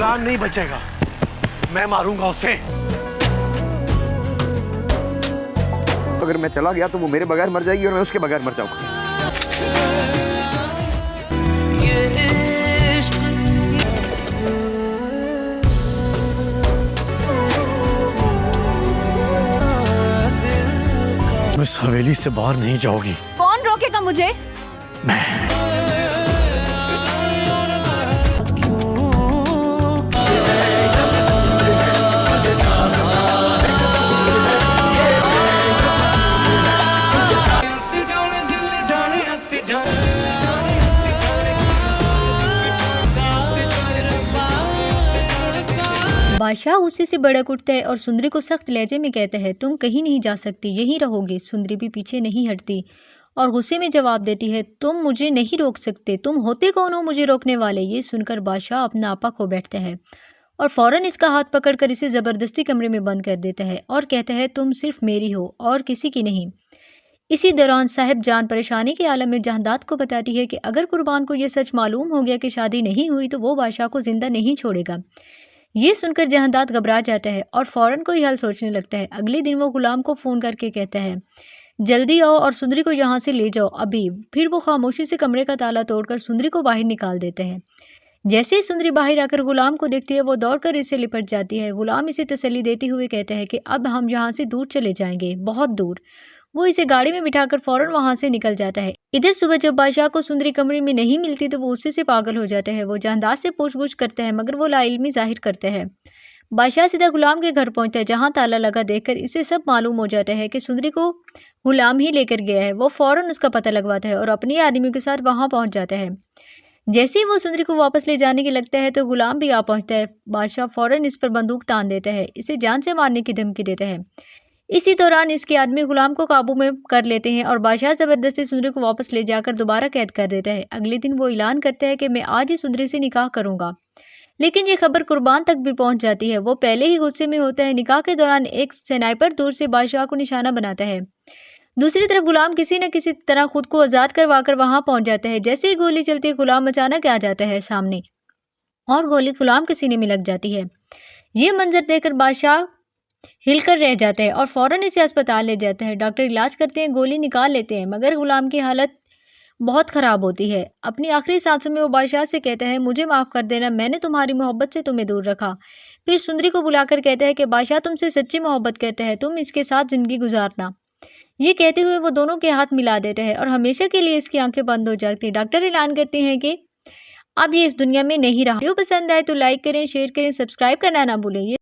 गुलाम नहीं बचेगा, मैं मारूंगा उसे। अगर मैं चला गया तो वो मेरे बगैर मर जाएगी और मैं उसके बगैर मर जाऊंगा। मैं इस हवेली से बाहर नहीं जाऊंगी। कौन रोकेगा मुझे? मैं। बादशाह गुस्से से भड़क उठता है और सुंदरी को सख्त लहजे में कहता है, तुम कहीं नहीं जा सकती, यहीं रहोगे। सुंदरी भी पीछे नहीं हटती और गुस्से में जवाब देती है, तुम मुझे नहीं रोक सकते, तुम होते कौन हो मुझे रोकने वाले। ये सुनकर बादशाह अपना आपा खो बैठता है और फौरन इसका हाथ पकड़कर इसे ज़बरदस्ती कमरे में बंद कर देता है और कहता है, तुम सिर्फ मेरी हो और किसी की नहीं। इसी दौरान साहिब जान परेशानी के आलम में जहांदात को बताती है कि अगर कुर्बान को यह सच मालूम हो गया कि शादी नहीं हुई तो वो बादशाह को जिंदा नहीं छोड़ेगा। ये सुनकर जहांदात घबरा जाता है और फौरन कोई हल सोचने लगता है। अगले दिन वो गुलाम को फ़ोन करके कहता है, जल्दी आओ और सुंदरी को यहाँ से ले जाओ अभी। फिर वो खामोशी से कमरे का ताला तोड़कर सुंदरी को बाहर निकाल देते हैं। जैसे ही सुंदरी बाहर आकर गुलाम को देखती है वो दौड़कर इसे लिपट जाती है। गुलाम इसे तसल्ली देते हुए कहता है कि अब हम यहाँ से दूर चले जाएंगे, बहुत दूर। वो इसे गाड़ी में बिठाकर फौरन वहां से निकल जाता है। इधर सुबह जब बादशाह को सुंदरी कमरे में नहीं मिलती तो वो उससे से पागल हो जाता है। वो जहांदात से पूछबूछ करता है मगर वो लाइल्मी जाहिर करता है। बादशाह सीधा गुलाम के घर पहुंचता है जहां ताला लगा देखकर इसे सब मालूम हो जाता है कि सुंदरी को गुलाम ही लेकर गया है। वो फौरन उसका पता लगवाता है और अपने आदमियों के साथ वहां पहुंच जाता है। जैसे ही वो सुंदरी को वापस ले जाने के लगता है तो गुलाम भी आ पहुंचता है। बादशाह फौरन इस पर बंदूक तान देता है, इसे जान से मारने की धमकी देता है। इसी दौरान इसके आदमी गुलाम को काबू में कर लेते हैं और बादशाह जबरदस्ती सुंदरी को वापस ले जाकर दोबारा कैद कर देता है। अगले दिन वो ऐलान करता है कि मैं आज ही सुंदरी से निकाह करूंगा। लेकिन ये खबर कुर्बान तक भी पहुंच जाती है। वो पहले ही गुस्से में होता है। निकाह के दौरान एक स्नाइपर दूर से बादशाह को निशाना बनाता है। दूसरी तरफ गुलाम किसी न किसी तरह खुद को आज़ाद करवाकर वहां पहुंच जाता है। जैसे ही गोली चलती है गुलाम अचानक आ जाता है सामने और गोली गुलाम के सीने में लग जाती है। ये मंजर देखकर बादशाह हिलकर रह जाता है और फौरन इसे अस्पताल ले जाते हैं। डॉक्टर इलाज करते हैं, गोली निकाल लेते हैं मगर गुलाम की हालत बहुत ख़राब होती है। अपनी आखिरी सांसों में वो बादशाह से कहता है, मुझे माफ़ कर देना, मैंने तुम्हारी मोहब्बत से तुम्हें दूर रखा। फिर सुंदरी को बुलाकर कहता है कि बादशाह तुमसे सच्ची मोहब्बत करता है, तुम इसके साथ ज़िंदगी गुजारना। ये कहते हुए वो दोनों के हाथ मिला देते हैं और हमेशा के लिए इसकी आंखें बंद हो जाती हैं। डॉक्टर ऐलान करते हैं कि अब ये इस दुनिया में नहीं रहा। वीडियो पसंद आए तो लाइक करें, शेयर करें, सब्सक्राइब करना ना भूलें।